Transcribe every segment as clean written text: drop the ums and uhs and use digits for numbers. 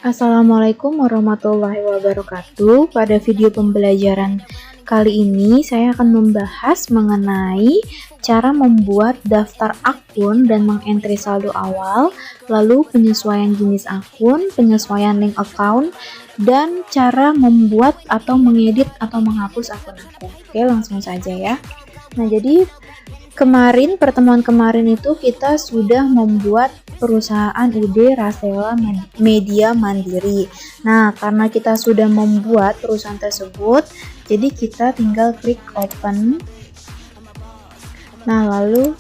Assalamualaikum warahmatullahi wabarakatuh. Pada video pembelajaran kali ini saya akan membahas mengenai cara membuat daftar akun dan mengentri saldo awal, lalu penyesuaian jenis akun, penyesuaian link account, dan cara membuat atau mengedit atau menghapus akun-akun. Oke, langsung saja ya. Nah, jadi pertemuan kemarin itu kita sudah membuat perusahaan UD Rasela Media Mandiri. Nah, karena kita sudah membuat perusahaan tersebut, jadi kita tinggal klik open. Nah, lalu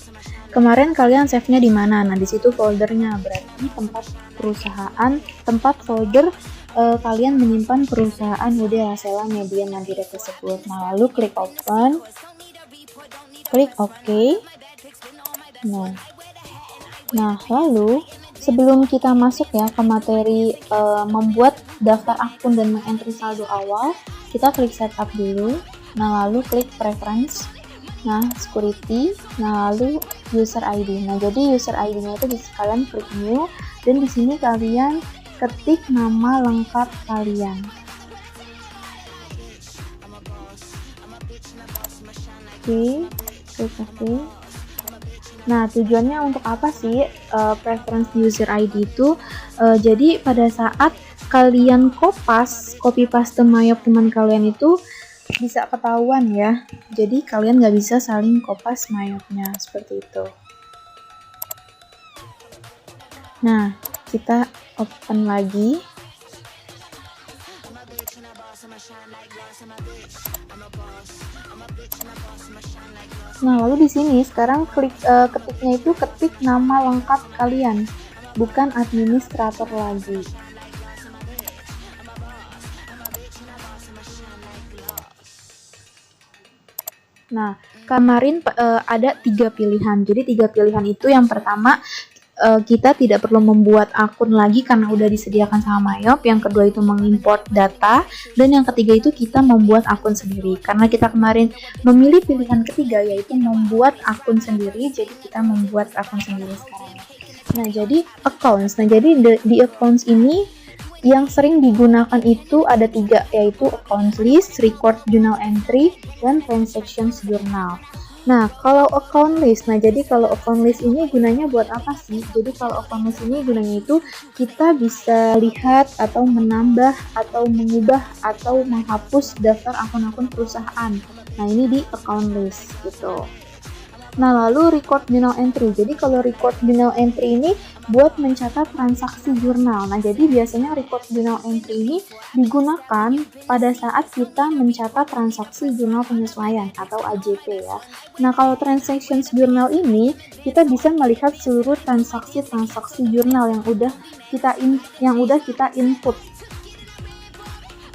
kemarin kalian save-nya di mana? Nah, di situ foldernya, berarti tempat perusahaan, tempat folder kalian menyimpan perusahaan UD Rasela Media Mandiri tersebut. Nah, lalu klik open. Klik OK. Nah, lalu sebelum kita masuk ya ke materi membuat daftar akun dan mengentri saldo awal, kita klik setup dulu. Nah, lalu klik preference. Nah, security. Nah, lalu user ID. Nah, jadi user ID-nya itu bisa kalian klik new, dan di sini kalian ketik nama lengkap kalian. Oke. Klik OK. Nah, tujuannya untuk apa sih preference user ID itu? Jadi pada saat kalian copy paste mayop teman kalian itu bisa ketahuan ya. Jadi kalian nggak bisa saling kopas mayopnya seperti itu. Nah, kita open lagi. Nah, lalu di sini sekarang ketiknya itu ketik nama lengkap kalian, bukan administrator lagi. Nah, kemarin ada 3 pilihan. Jadi 3 pilihan itu, yang pertama kita tidak perlu membuat akun lagi karena udah disediakan sama mayop. Yang kedua itu mengimport data, dan yang ketiga itu kita membuat akun sendiri. Karena kita kemarin memilih pilihan ketiga, yaitu membuat akun sendiri, jadi kita membuat akun sendiri sekarang. Nah, jadi accounts. Nah, jadi di accounts ini yang sering digunakan itu ada 3, yaitu account list, record journal entry, dan transactions journal. Nah, kalau account list, kalau account list ini gunanya buat apa sih? Jadi kalau account list ini gunanya itu kita bisa lihat atau menambah atau mengubah atau menghapus daftar akun-akun perusahaan. Nah, ini di account list gitu. Nah, lalu record journal entry. Jadi kalau record journal entry ini buat mencatat transaksi jurnal. Nah, jadi biasanya record journal entry ini digunakan pada saat kita mencatat transaksi jurnal penyesuaian atau AJP ya. Nah, kalau transactions journal ini kita bisa melihat seluruh transaksi jurnal yang udah kita input.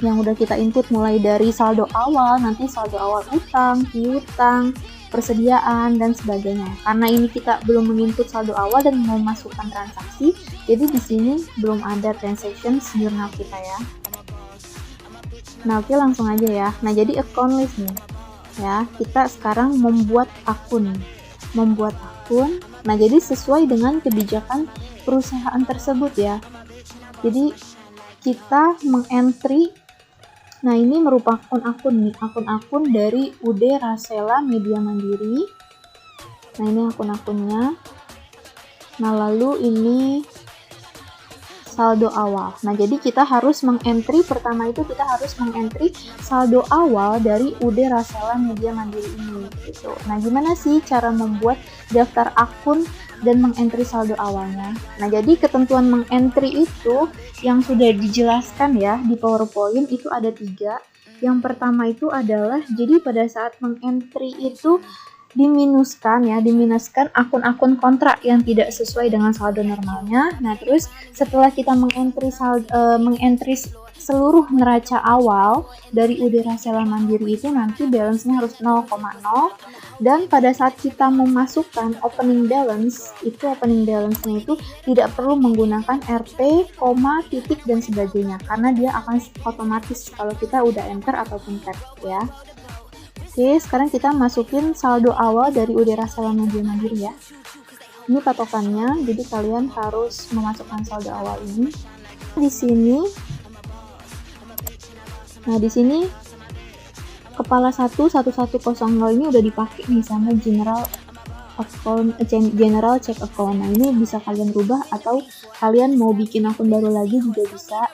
Yang udah kita input mulai dari saldo awal, nanti saldo awal utang, piutang, persediaan, dan sebagainya. Karena ini kita belum menginput saldo awal dan mau masukkan transaksi, jadi di sini belum ada transactions jurnal kita ya. Nah, oke, langsung aja ya. Nah, jadi account list nih ya, kita sekarang membuat akun. Nah, jadi sesuai dengan kebijakan perusahaan tersebut ya. Jadi kita mengentry. Nah, ini merupakan akun-akun dari UD Rasela Media Mandiri. Nah, ini akun-akunnya. Nah, lalu ini saldo awal. Nah, jadi kita harus mengentry, pertama itu kita harus mengentry saldo awal dari UD Rasela Media Mandiri ini gitu. Nah, gimana sih cara membuat daftar akun dan mengentry saldo awalnya? Nah, jadi ketentuan mengentry itu yang sudah dijelaskan ya di PowerPoint itu ada 3. Yang pertama itu adalah, jadi pada saat mengentry itu diminuskan akun-akun kontrak yang tidak sesuai dengan saldo normalnya. Nah, terus setelah kita mengentry seluruh neraca awal dari UD Rasela Mandiri itu nanti balance-nya harus 0,0, dan pada saat kita memasukkan opening balance, itu opening balance-nya itu tidak perlu menggunakan RP, koma, titik, dan sebagainya karena dia akan otomatis kalau kita udah enter ataupun tap ya. Oke, sekarang kita masukin saldo awal dari UD Rasa Media Mandiri ya. Ini patokannya, jadi kalian harus memasukkan saldo awal ini. Di sini, nah di sini kepala 1110 ini udah dipakai nih sama general check account. Nah ini bisa kalian rubah atau kalian mau bikin akun baru lagi juga bisa.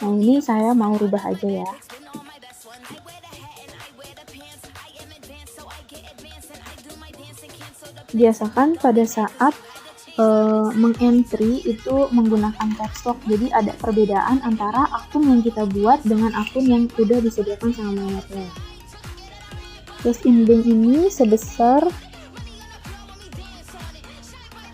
Nah ini saya mau rubah aja ya. Biasakan pada saat mengentry itu menggunakan caps lock, jadi ada perbedaan antara akun yang kita buat dengan akun yang udah disediakan sama Mayaplex. Terus in bank ini sebesar,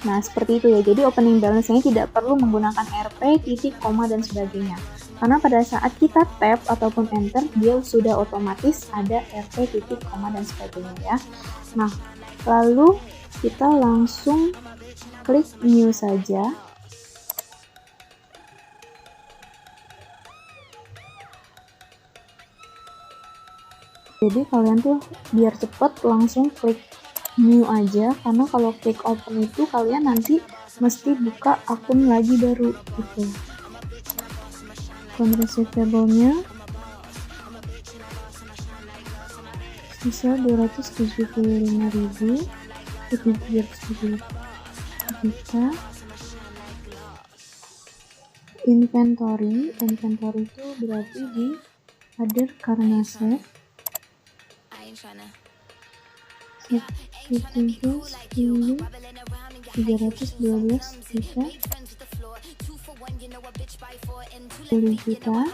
nah seperti itu ya, jadi opening balance-nya tidak perlu menggunakan RP, titik, koma, dan sebagainya, karena pada saat kita tap ataupun enter dia sudah otomatis ada RP, titik, koma, dan sebagainya ya. Nah lalu kita langsung klik new saja. Jadi kalian tuh biar cepet langsung klik new aja, karena kalau klik open itu kalian nanti mesti buka akun lagi baru gitu. Account receivable-nya sisa 275.000, kita inventory itu berarti di other karena set itu 10 312 juta 10 juta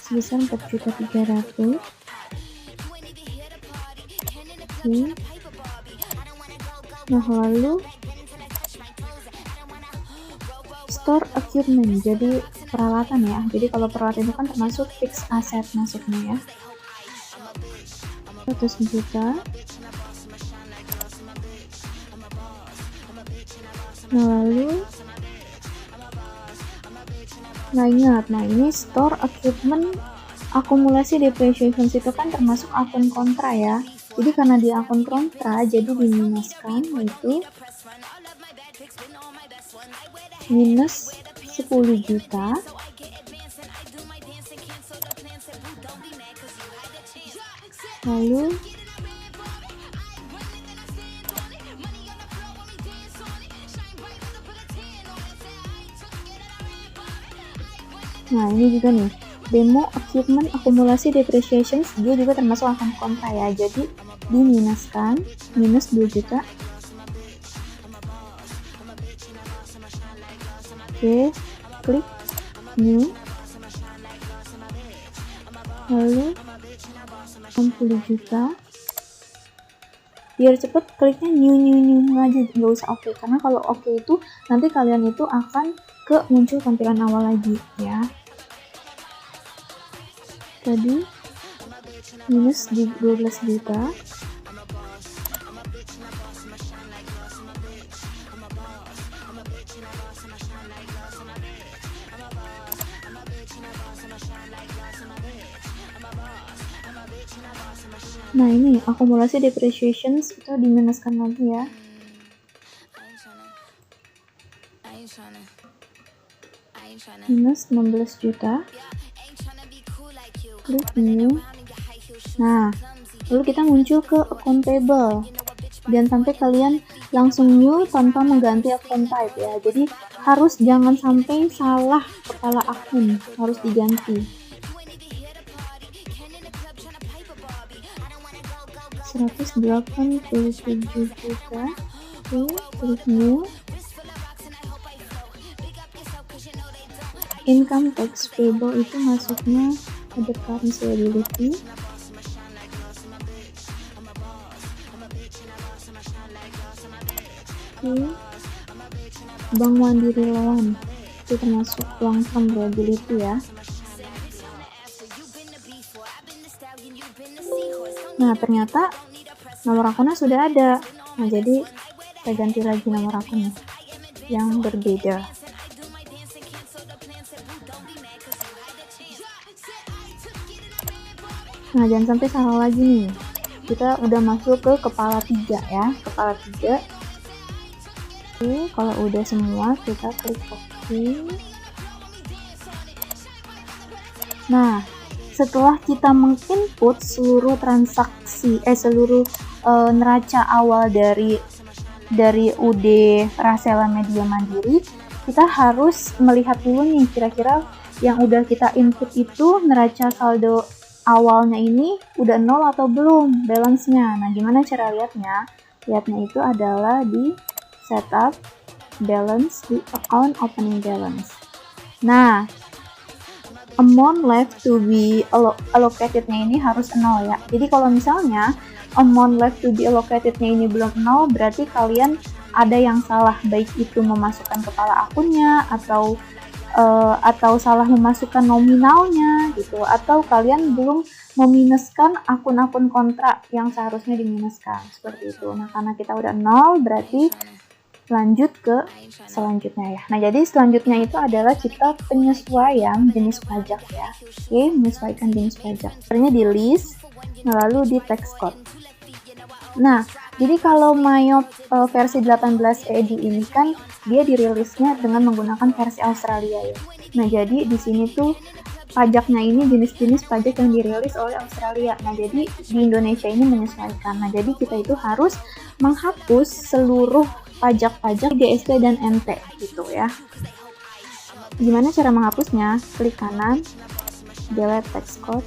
sebesar 4.300.000. Nah lalu store equipment, jadi peralatan ya, jadi kalau peralatan itu kan termasuk fixed asset masuknya ya, 100 juta. Nah lalu ingat, nah ini store equipment akumulasi depreciation itu kan termasuk akun kontra ya, jadi karena di akun kontra jadi diminuskan, yaitu minus 10 juta. Lalu nah ini juga nih, demo equipment akumulasi depreciation dia juga termasuk akun kontra ya, jadi diminuskan minus 2 juta. Oke, klik new, lalu 60 juta. Biar cepet kliknya new aja, nggak usah oke, karena kalau oke itu nanti kalian itu akan ke muncul tampilan awal lagi ya. Tadi minus di 12 juta. Nah ini akumulasi depreciations itu diminuskan lagi ya. Minus 16 juta. Klik new. Nah, lalu kita muncul ke account payable. Jangan sampai kalian langsung new tanpa mengganti akun type ya. Jadi harus jangan sampai salah kepala akun, harus diganti. 187 juta. Klik new. Income tax payable itu masuknya ada currency liability. Bank Mandiri loan itu termasuk long term liability ya. Nah ternyata nomor akunnya sudah ada. Nah jadi saya ganti lagi nomor akunnya yang berbeda. Nah, jangan sampai salah lagi nih. Kita udah masuk ke kepala 3 ya, kepala 3. Oke, kalau udah semua kita klik OK. Nah, setelah kita menginput seluruh transaksi, seluruh neraca awal dari UD Rasela Media Mandiri, kita harus melihat dulu nih kira-kira yang udah kita input itu neraca saldo awalnya ini udah nol atau belum balance-nya. Nah, gimana cara lihatnya? Lihatnya itu adalah di setup balance di account opening balance. Nah, amount left to be allocated-nya ini harus 0 ya. Jadi kalau misalnya amount left to be allocated-nya ini belum 0, berarti kalian ada yang salah, baik itu memasukkan kepala akunnya atau salah memasukkan nominalnya gitu, atau kalian belum meminuskan akun-akun kontrak yang seharusnya diminuskan, seperti itu. Nah, karena kita udah 0, berarti lanjut ke selanjutnya ya. Nah, jadi selanjutnya itu adalah kita penyesuaian jenis pajak ya. Oke, menyesuaikan jenis pajak. Caranya di list, lalu di tax code. Nah, jadi kalau Mayop versi 18 EDU ini kan dia dirilisnya dengan menggunakan versi Australia ya. Nah, jadi di sini tuh pajaknya ini jenis-jenis pajak yang dirilis oleh Australia. Nah, jadi di Indonesia ini menyesuaikan. Nah, jadi kita itu harus menghapus seluruh pajak-pajak GST dan NT gitu ya. Gimana cara menghapusnya? Klik kanan, delete tax code.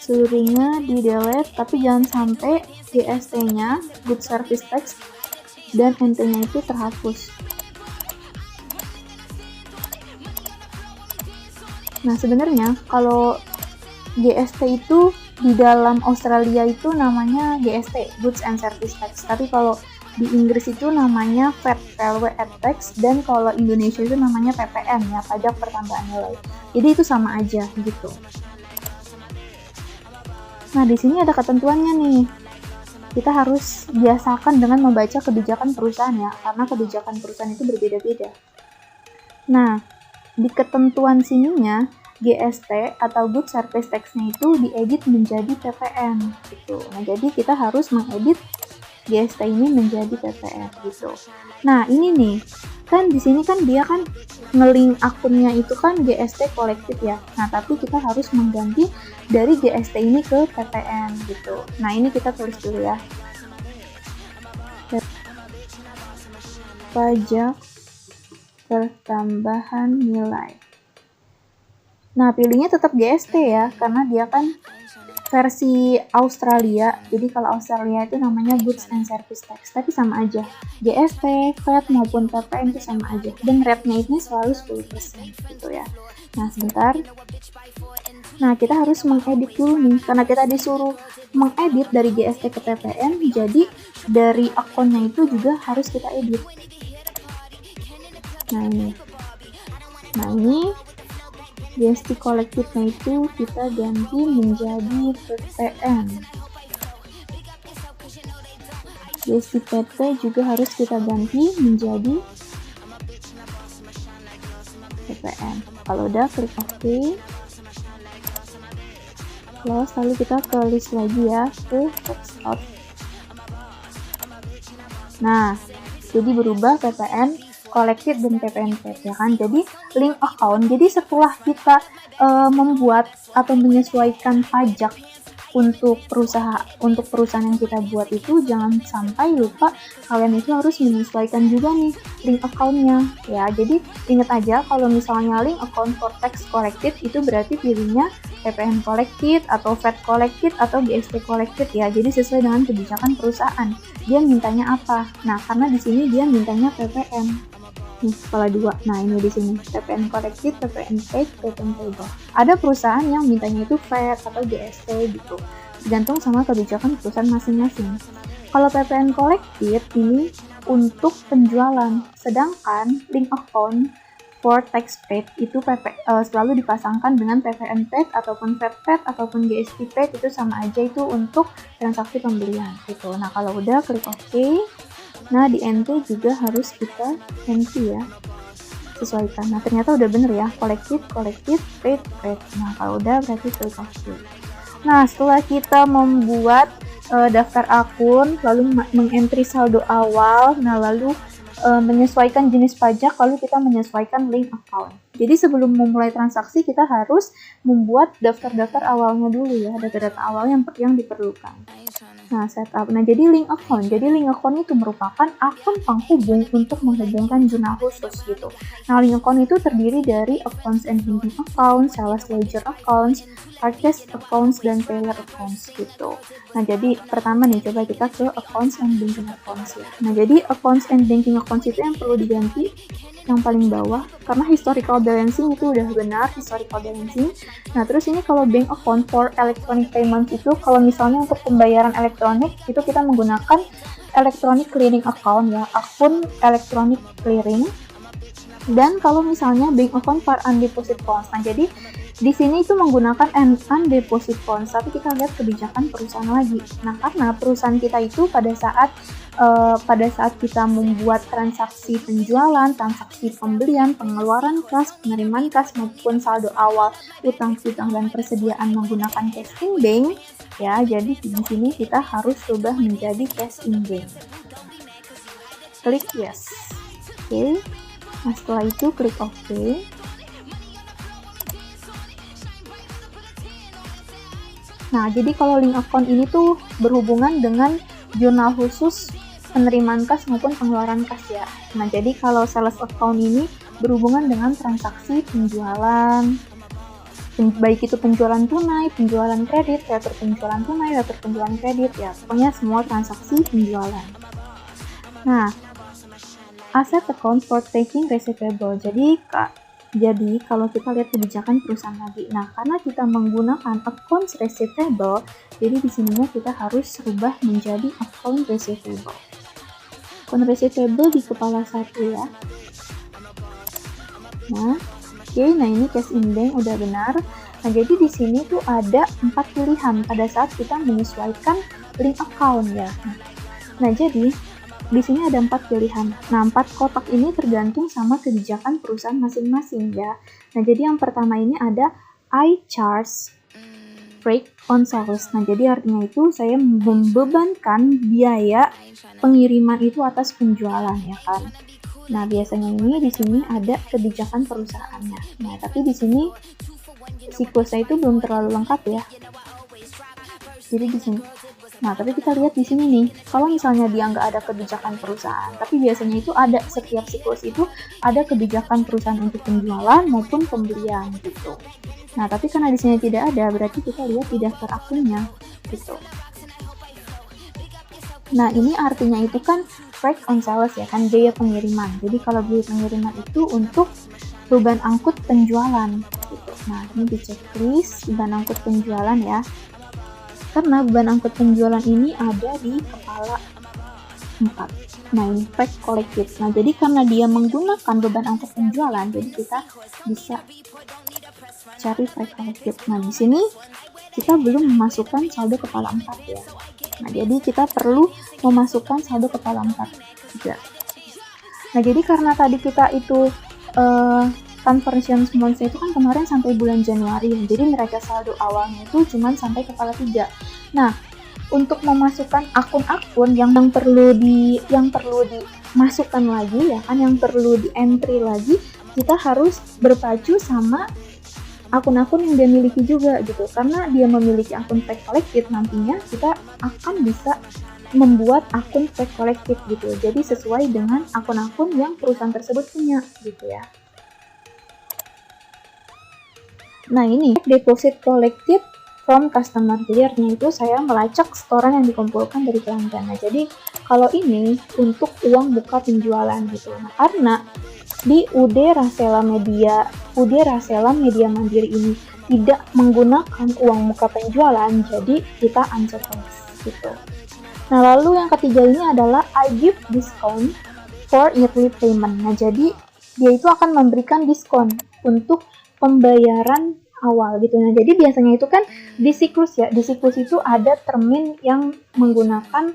Seluruhnya di delete, tapi jangan sampai GST-nya, Good Service Tax, dan NT-nya itu terhapus. Nah, sebenarnya kalau GST itu di dalam Australia itu namanya GST, Goods and Service Tax, tapi kalau di Inggris itu namanya VAT, Value Added Tax, dan kalau Indonesia itu namanya PPN ya, pajak pertambahan nilai. Jadi itu sama aja gitu. Nah, di sini ada ketentuannya nih. Kita harus biasakan dengan membaca kebijakan perusahaan ya, karena kebijakan perusahaan itu berbeda-beda. Nah, di ketentuan sininya, GST atau Good Service Tax-nya itu diedit menjadi PPN gitu. Nah, jadi kita harus mengedit GST ini menjadi PPN gitu. Nah, ini nih, kan di sini kan dia kan nge-link akunnya itu kan GST kolektif ya. Nah, tapi kita harus mengganti dari GST ini ke PPN gitu. Nah, ini kita tulis dulu ya. Pajak pertambahan nilai. Nah, pilihnya tetap GST ya, karena dia kan versi Australia. Jadi kalau Australia itu namanya Goods and Service Tax, tapi sama aja. GST, VAT maupun PPN itu sama aja. Dan rate-nya itu selalu 10% gitu ya. Nah, sebentar. Nah, kita harus mengedit dulu nih, karena kita disuruh mengedit dari GST ke PPN, jadi dari akunnya itu juga harus kita edit. Nah, ini GST kolektifnya itu kita ganti menjadi PPN. GST PP juga harus kita ganti menjadi PPN. Kalau udah, klik OK. Close, lalu kita ke list lagi ya, ke tax out. Nah, jadi berubah PPN kolektif dan PPN ya kan. Jadi link account. Jadi setelah kita membuat atau menyesuaikan pajak untuk perusahaan yang kita buat itu, jangan sampai lupa kalian itu harus menyesuaikan juga nih link account-nya ya. Jadi ingat aja kalau misalnya link account for tax collected itu berarti pilihnya PPN collected atau VAT collected atau GST collected ya. Jadi sesuai dengan kebijakan perusahaan. Dia mintanya apa? Nah, karena di sini dia mintanya PPN. Nih, kepala 2. Nah, ini di sini PPN collected, PPN paid, PPN payable. Ada perusahaan yang mintanya itu VAT atau GST gitu. Tergantung sama kebijakan perusahaan masing-masing. Kalau PPN collected ini untuk penjualan, sedangkan link account for tax paid itu selalu dipasangkan dengan PPN paid ataupun VAT paid ataupun GST paid, itu sama aja, itu untuk transaksi pembelian gitu. Nah kalau udah klik OK. Nah di entry juga harus kita entry ya, sesuaikan. Nah ternyata udah bener ya, collected, paid. Nah kalau udah berarti klik OK. Nah setelah kita membuat daftar akun, lalu mengentry saldo awal, nah lalu menyesuaikan jenis pajak, lalu kita menyesuaikan link account. Jadi sebelum memulai transaksi kita harus membuat daftar-daftar awalnya dulu ya, data-data awal yang diperlukan. Nah, setup. Nah, jadi link account. Jadi link account itu merupakan akun penghubung untuk menghubungkan jurnal khusus gitu. Nah, link account itu terdiri dari accounts and banking accounts, sales ledger accounts, purchase accounts, dan seller accounts gitu. Nah, jadi pertama nih, coba kita ke accounts and banking accounts ya. Nah, jadi accounts and banking accounts itu yang perlu diganti yang paling bawah, karena historical balancing itu udah benar, historical balancing. Nah, terus ini kalau bank account for electronic payment itu, kalau misalnya untuk pembayaran elektronik, itu kita menggunakan electronic clearing account ya, akun electronic clearing. Dan kalau misalnya bank account for undeposit funds, nah jadi di sini itu menggunakan undeposit funds, tapi kita lihat kebijakan perusahaan lagi. Nah, karena perusahaan kita itu pada saat kita membuat transaksi penjualan, transaksi pembelian, pengeluaran kas, penerimaan kas, maupun saldo awal, utang piutang, dan persediaan menggunakan cash in bank, ya, jadi di sini kita harus ubah menjadi cash in bank. Klik yes. Oke. Nah, setelah itu klik OK. Nah, jadi kalau link account ini tuh berhubungan dengan jurnal khusus penerimaan kas maupun pengeluaran kas ya. Nah, jadi kalau sales account ini berhubungan dengan transaksi penjualan, baik itu penjualan tunai, penjualan kredit, letter penjualan tunai, letter penjualan kredit ya, pokoknya semua transaksi penjualan. Nah, asset account for taking receivable. Jadi kalau kita lihat kebijakan perusahaan lagi, nah karena kita menggunakan account receivable, jadi di sininya kita harus rubah menjadi account receivable. Account receivable di kepala 1 ya. Nah, oke, nah ini cash in bank udah benar. Nah, jadi di sini tuh ada 4 pilihan pada saat kita menyesuaikan link account ya. Nah, jadi di sini ada 4 pilihan. Nah, 4 kotak ini tergantung sama kebijakan perusahaan masing-masing ya. Nah, jadi yang pertama ini ada I charge freight on sales. Nah, jadi artinya itu saya membebankan biaya pengiriman itu atas penjualan ya kan. Nah, biasanya ini di sini ada kebijakan perusahaannya. Nah, tapi di sini siklusnya itu belum terlalu lengkap ya. Jadi di sini. Nah, tapi kita lihat di sini nih, kalau misalnya dia nggak ada kebijakan perusahaan, tapi biasanya itu ada, setiap siklus itu ada kebijakan perusahaan untuk penjualan maupun pembelian gitu. Nah, tapi karena di sini tidak ada, berarti kita lihat di daftar akunnya gitu. Nah, ini artinya itu kan freight on sales ya kan, biaya pengiriman. Jadi kalau biaya pengiriman itu untuk beban angkut penjualan gitu. Nah, ini di checklist beban angkut penjualan ya. Karena beban angkut penjualan ini ada di kepala 4. Nah, ini freight collected. Nah, jadi karena dia menggunakan beban angkut penjualan, jadi kita bisa cari freight collected. Nah, di sini kita belum memasukkan saldo kepala 4 ya. Nah, jadi kita perlu memasukkan saldo kepala 4 juga. Nah, jadi karena tadi kita itu conversion months itu kan kemarin sampai bulan Januari, jadi neraca saldo awalnya itu cuma sampai kepala 3. Nah, untuk memasukkan akun-akun yang perlu dimasukkan lagi ya kan, yang perlu di entry lagi, kita harus berpacu sama akun-akun yang dia miliki juga gitu. Karena dia memiliki akun freight collected, nantinya kita akan bisa membuat akun freight collected gitu. Jadi sesuai dengan akun-akun yang perusahaan tersebut punya gitu ya. Nah, ini deposit collected from customer. Jadi artinya itu saya melacak setoran yang dikumpulkan dari pelanggan. Nah, jadi kalau ini untuk uang buka penjualan gitu. Nah, karena di UD Rasela Media Mandiri ini tidak menggunakan uang muka penjualan, jadi kita uncheck gitu. Nah, lalu yang ketiga ini adalah I give discount for yearly payment. Nah, jadi dia itu akan memberikan diskon untuk pembayaran awal gitu. Nah, jadi biasanya itu kan di siklus ya. Di siklus itu ada termin yang menggunakan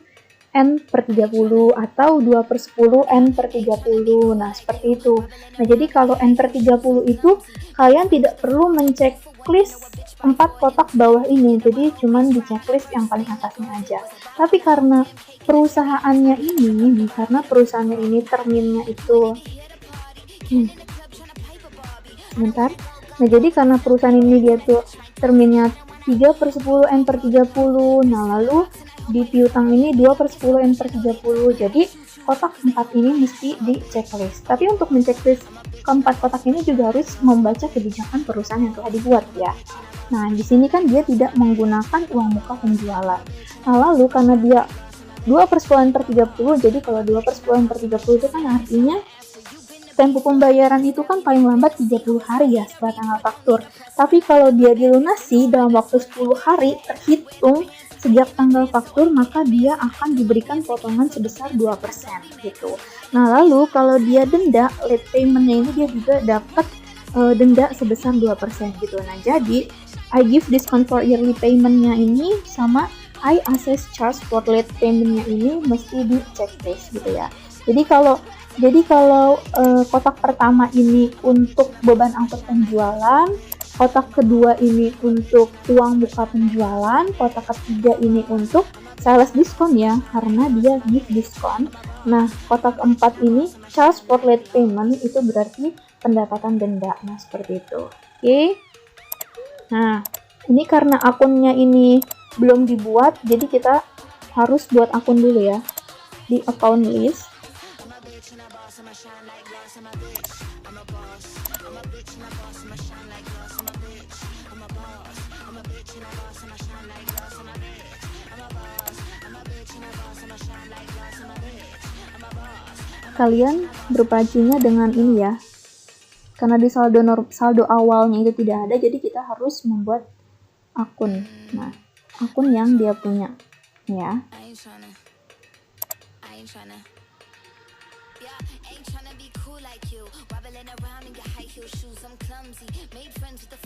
N/30 atau 2/10 N/30. Nah, seperti itu. Nah, jadi kalau N/30 itu kalian tidak perlu menceklis 4 kotak bawah ini. Jadi cuman di checklist yang paling atasnya aja. Tapi karena perusahaannya ini terminnya itu sebentar. Nah, jadi karena perusahaan ini dia tuh terminnya 3/10 N/30. Nah, lalu di piutang ini 2/10 N/30. Jadi kotak 4 ini mesti di checklist. Tapi untuk menceklis keempat kotak ini juga harus membaca kebijakan perusahaan yang telah dibuat ya. Nah, di sini kan dia tidak menggunakan uang muka penjualan. Nah, lalu karena dia 2/10 N/30, jadi kalau 2/10 N/30 itu kan artinya tempo pembayaran itu kan paling lambat 30 hari ya setelah tanggal faktur. Tapi kalau dia dilunasi dalam waktu 10 hari terhitung sejak tanggal faktur, maka dia akan diberikan potongan sebesar 2% gitu. Nah, lalu kalau dia denda, late payment-nya ini dia juga dapat denda sebesar 2% gitu. Nah, jadi I give discount for yearly payment-nya ini sama I assess charge for late payment-nya ini mesti di checklist gitu ya. Jadi kalau kotak pertama ini untuk beban angkut penjualan, kotak kedua ini untuk uang muka penjualan, kotak ketiga ini untuk sales diskon ya, karena dia give diskon. Nah, kotak keempat ini charge for late payment, itu berarti pendapatan denda. Nah, seperti itu. Oke. Nah, ini karena akunnya ini belum dibuat, jadi kita harus buat akun dulu ya di account list. Kalian berpacunya dengan ini ya, karena di saldo awalnya itu tidak ada, jadi kita harus membuat akun. Nah, akun yang dia punya ya.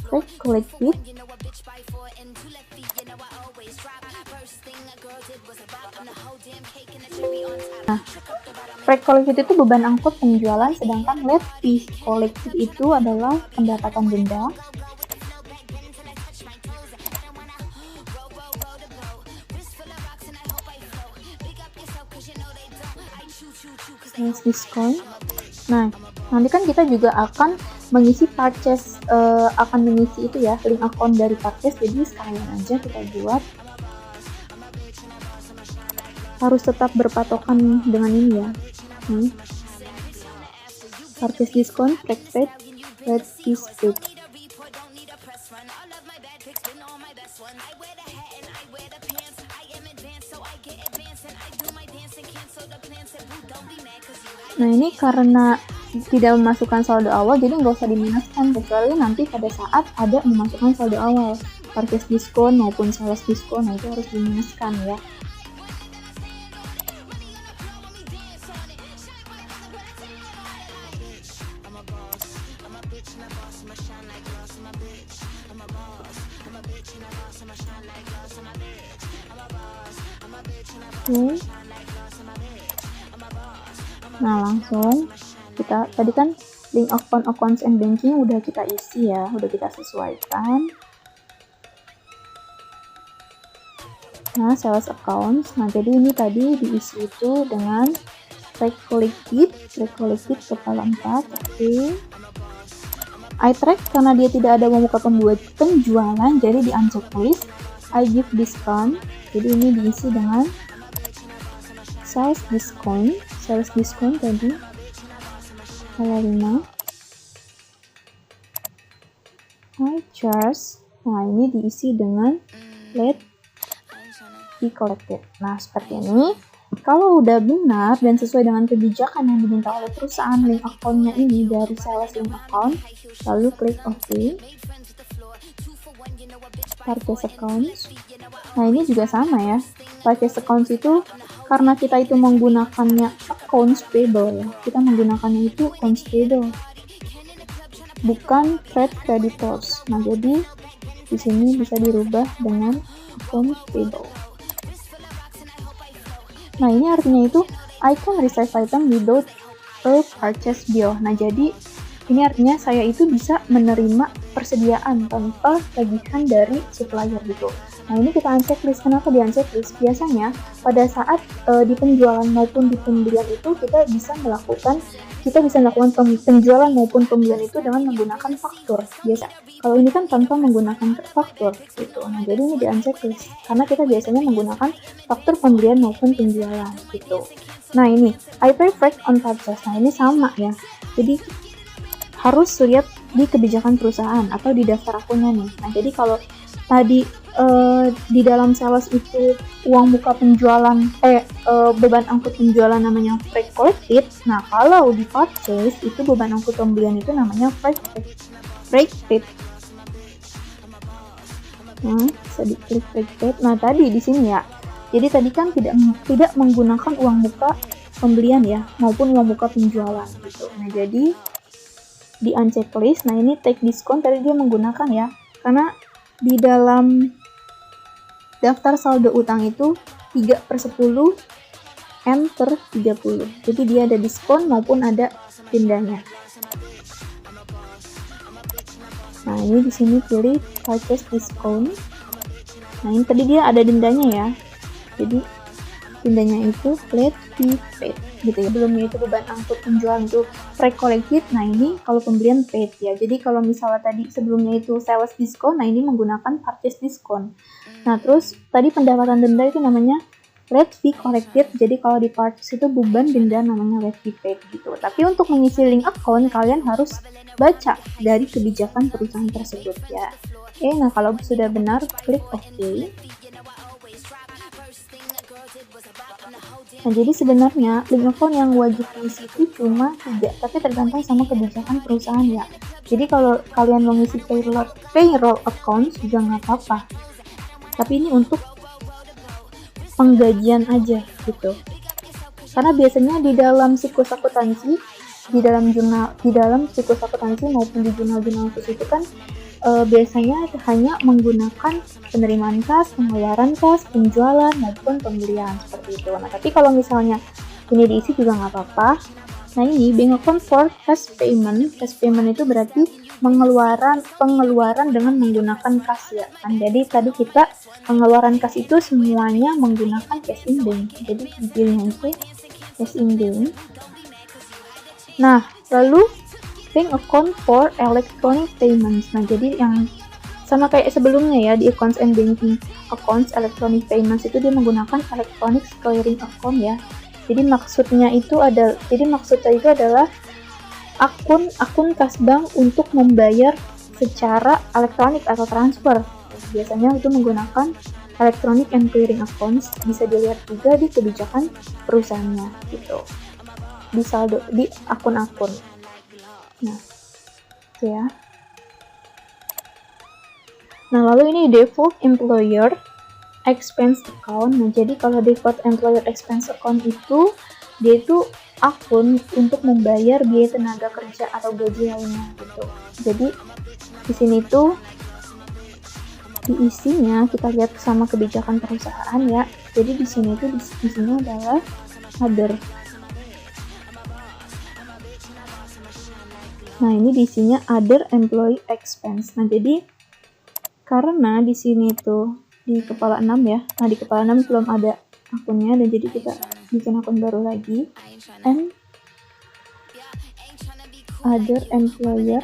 Fresh Collective. Nah, Fresh Collective itu beban angkut penjualan, sedangkan Late Fee Collective itu adalah pendapatan denda. Sales diskon. Nah, nanti kan kita juga akan mengisi purchase, akan mengisi itu ya, link account dari purchase, jadi sekalian aja kita buat. Harus tetap berpatokan dengan ini ya. Purchase diskon, breakfast, red diskon. Nah, ini karena tidak memasukkan saldo awal, jadi nggak usah diminuskan, kecuali nanti pada saat ada memasukkan saldo awal, purchase diskon maupun sales diskon, nah itu harus diminuskan ya. Oke. Nah, langsung kita tadi kan link account, accounts and banking udah kita isi ya, udah kita sesuaikan. Nah, sales accounts. Nah, jadi ini tadi diisi itu dengan Fresh Collective kepala 4. Oke. I track karena dia tidak ada memuka penjualan, jadi di unchecklist. I give discount, jadi ini diisi dengan sales diskon tadi kepala 5. I charge, nah ini diisi dengan late fee collected. Nah, seperti ini. Kalau udah benar dan sesuai dengan kebijakan yang diminta oleh perusahaan, link account-nya ini dari sales link account, lalu klik OK. Purchase accounts. Nah, ini juga sama ya. Purchase accounts itu karena kita itu menggunakannya accounts payable ya. Kita menggunakannya itu accounts payable. bukan trade creditors. Nah, jadi di sini bisa dirubah dengan account payable. Nah, ini artinya itu I can receive item without a purchase bill. Nah, jadi ini artinya saya itu bisa menerima persediaan tanpa tagihan dari supplier gitu. Nah, ini kita unchecklist. Kenapa di unchecklist? Biasanya pada saat di penjualan maupun di pembelian itu kita bisa melakukan penjualan maupun pembelian itu dengan menggunakan faktur. Biasa. Kalau ini kan tanpa menggunakan faktur gitu. Nah, jadi ini di unchecklist karena kita biasanya menggunakan faktur pembelian maupun penjualan gitu. Nah, ini I pay freight on purchase. Nah, ini sama ya. Jadi harus lihat di kebijakan perusahaan atau di daftar akunnya nih. Nah, jadi kalau tadi di dalam sales itu uang muka penjualan beban angkut penjualan namanya freight collected. Nah, kalau di purchase itu beban angkut pembelian itu namanya freight paid. Nah, bisa diklik freight paid. Nah, tadi di sini ya. Jadi tadi kan tidak menggunakan uang muka pembelian ya maupun uang muka penjualan gitu. Nah, jadi di unchecklist. Nah, ini take discount tadi dia menggunakan ya, karena di dalam daftar saldo utang itu 3/10 M/30. Jadi dia ada diskon maupun ada dendanya. Nah, ini di sini pilih purchase discount. Nah, ini tadi dia ada dendanya ya. Jadi dendanya itu late fee paid gitu ya. Sebelumnya itu beban angkut penjualan itu freight collected. Nah, ini kalau pembelian paid ya. Jadi kalau misalnya tadi sebelumnya itu sales discount, nah ini menggunakan purchase discount. Nah, terus tadi pendapatan denda itu namanya late fee collected. Jadi kalau di purchase itu beban denda namanya late fee paid gitu. Tapi untuk mengisi link account kalian harus baca dari kebijakan perusahaan tersebut ya. Oke, nah kalau sudah benar klik OK. Nah, jadi sebenarnya link account yang wajib diisi itu cuma 3, tapi tergantung sama kebijakan perusahaan ya. Jadi kalau kalian mau ngisi payroll account juga nggak apa-apa. Tapi ini untuk penggajian aja gitu. Karena biasanya di dalam siklus akuntansi, di dalam siklus akuntansi maupun di jurnal-jurnal khusus itu kan biasanya hanya menggunakan penerimaan kas, pengeluaran kas, penjualan maupun pembelian seperti itu. Nah, tapi kalau misalnya ini diisi juga nggak apa-apa. Nah, ini bank account for cash payment. Cash payment itu berarti pengeluaran dengan menggunakan kas ya kan. Jadi tadi kita pengeluaran kas itu semuanya menggunakan cash in bank. Jadi dipilihnya itu cash in bank. Nah, lalu bank account for electronic payments. Nah, jadi yang sama kayak sebelumnya ya, di accounts and banking accounts electronic payments itu dia menggunakan electronic clearing account ya. Jadi maksudnya itu adalah akun kas bank untuk membayar secara elektronik atau transfer. Biasanya itu menggunakan electronic and clearing accounts. Bisa dilihat juga di kebijakan perusahaannya gitu. Di saldo di akun-akun. Nah, itu ya. Nah, lalu ini default employer expense account. Nah, jadi kalau default employer expense account itu dia itu akun untuk membayar biaya tenaga kerja atau gaji lainnya gitu. Jadi di sini tuh diisinya kita lihat sama kebijakan perusahaan ya. Jadi di sini tuh isinya adalah other. Nah, ini diisinya other employee expense. Nah, jadi karena di sini tuh di kepala 6 ya. Nah, di kepala 6 belum ada akunnya dan jadi kita bikin akun baru lagi. And other employer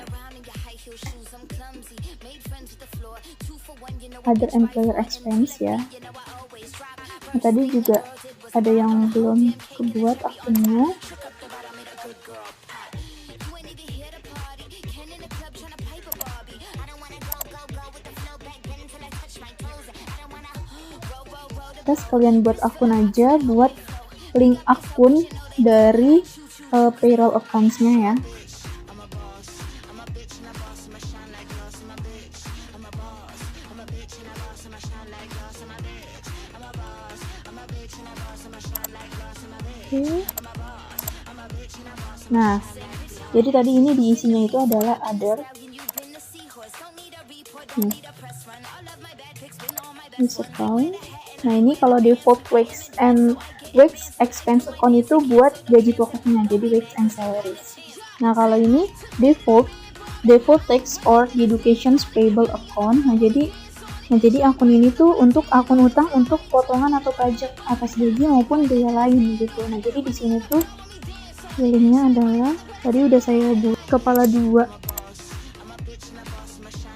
expense ya. Nah, tadi juga ada yang belum kebuat akunnya. Terus kalian buat akun aja, buat link akun dari payroll accounts-nya ya. Oke. Nah, Jadi tadi ini diisinya itu adalah other. This account. Nah ini kalau default Wix expense account itu buat gaji pokoknya, jadi Wix and salaries. Nah kalau ini default tax or education's payable account. Nah jadi akun ini tuh untuk akun utang untuk potongan atau pajak atas gaji maupun biaya lain gitu. Nah jadi di sini tuh pilihnya adalah tadi udah saya buat kepala 2.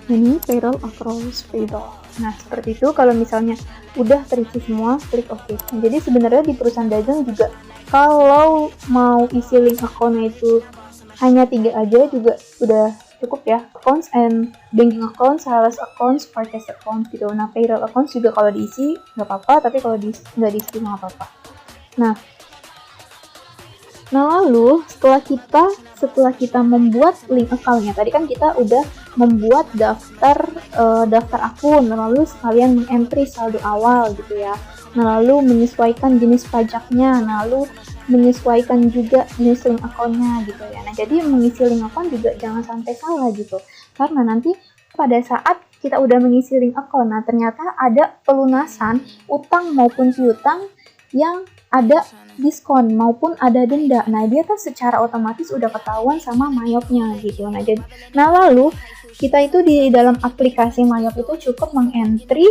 Ini payroll accruals payable. Nah seperti itu. Kalau misalnya udah terisi semua, klik OK. Nah, jadi sebenarnya di perusahaan dagang juga kalau mau isi link akunnya itu hanya 3 aja juga udah cukup ya. Accounts and banking account, sales account, purchase account gitu. Nah payroll account juga kalau diisi nggak apa-apa, tapi kalau nggak diisi nggak apa-apa. Nah lalu setelah kita membuat link account-nya, tadi kan kita udah membuat daftar akun, lalu sekalian mengentry saldo awal gitu ya. Nah lalu menyesuaikan jenis pajaknya, lalu menyesuaikan juga jenis link account-nya gitu ya. Nah jadi mengisi link account juga jangan sampai salah gitu, karena nanti pada saat kita udah mengisi link account, nah ternyata ada pelunasan utang maupun piutang yang ada diskon maupun ada denda. Nah dia kan secara otomatis udah ketahuan sama Mayopnya gitu. Nah lalu kita itu di dalam aplikasi Mayop itu cukup mengentry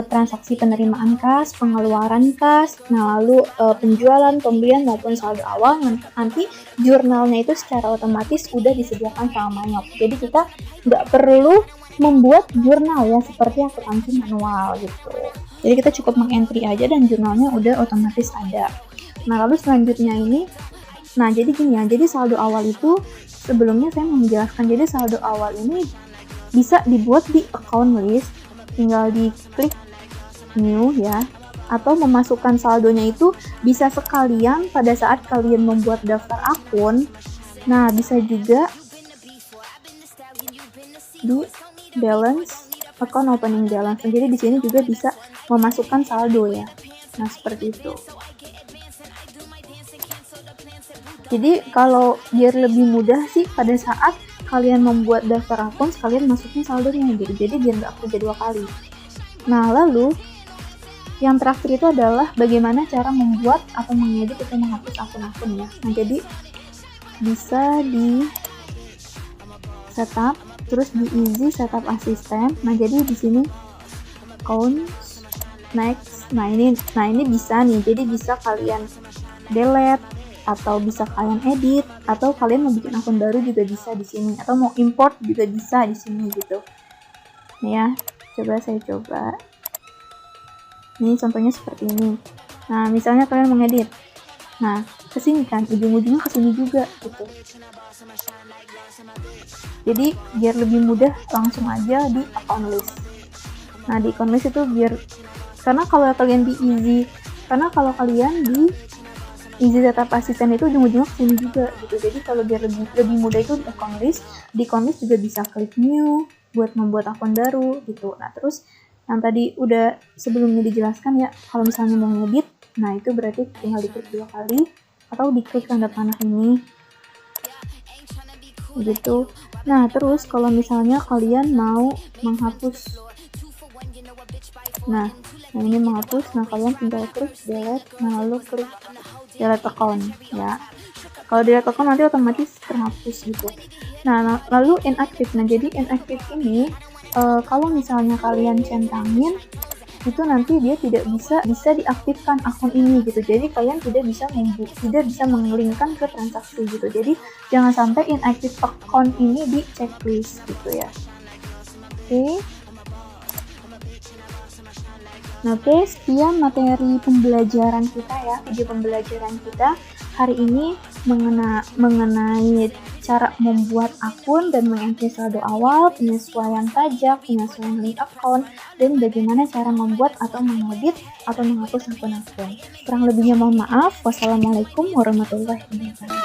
transaksi penerimaan kas, pengeluaran kas, nah lalu penjualan, pembelian maupun saldo awal. Nanti jurnalnya itu secara otomatis udah disediakan sama Mayop. Jadi kita nggak perlu membuat jurnal ya seperti akuntansi manual gitu. Jadi kita cukup mengentry aja dan jurnalnya udah otomatis ada. Nah lalu selanjutnya ini, nah jadi gini ya, jadi saldo awal itu sebelumnya saya mau menjelaskan. Jadi saldo awal ini bisa dibuat di account list, tinggal diklik new ya, atau memasukkan saldonya itu bisa sekalian pada saat kalian membuat daftar akun. Nah bisa juga di balance, account opening balance. Jadi di sini juga bisa memasukkan saldo ya. Nah seperti itu. Jadi kalau biar lebih mudah sih pada saat kalian membuat daftar akun, sekalian masukin saldonya gitu. Jadi biar nggak kerja 2 kali. Nah lalu yang terakhir itu adalah bagaimana cara membuat atau mengedit atau menghapus akun-akun ya. Nah jadi bisa di setup, terus di easy setup assistant. Nah jadi di sini accounts, next. Nah ini bisa nih. Jadi bisa kalian delete atau bisa kalian edit, atau kalian mau bikin akun baru juga bisa di sini, atau mau import juga bisa di sini gitu. Nih ya, saya coba. Nih contohnya seperti ini. Nah misalnya kalian mau ngedit, nah kesini kan, ujung-ujungnya kesini juga gitu. Jadi biar lebih mudah langsung aja di account list. Nah di account list itu karena kalau kalian di easy setup assistant itu ujung-ujungnya kesini juga gitu. Jadi kalau biar lebih mudah itu di account list juga bisa klik new buat membuat akun baru gitu. Nah terus yang tadi udah sebelumnya dijelaskan ya, kalau misalnya mau ngedit, nah itu berarti tinggal diklik 2 kali atau diklik tanda panah ini gitu. Nah terus kalau misalnya kalian mau menghapus, nah ini menghapus, nah kalian tinggal klik delete, nah lalu klik delete account ya. Kalau delete account nanti otomatis terhapus gitu. Nah lalu inactive. Nah jadi inactive ini kalau misalnya kalian centangin itu nanti dia tidak bisa diaktifkan akun ini gitu. Jadi kalian tidak bisa mengelingkan ke transaksi gitu. Jadi jangan sampai inactive account ini di checklist gitu ya. Oke. Nah, oke, sekian materi pembelajaran kita ya, video pembelajaran kita hari ini mengenai cara membuat akun dan mengentry saldo awal, penyesuaian pajak, penyesuaian link account, dan bagaimana cara membuat atau mengedit atau menghapus akun-akun. Kurang lebihnya mohon maaf. Wassalamualaikum warahmatullahi wabarakatuh.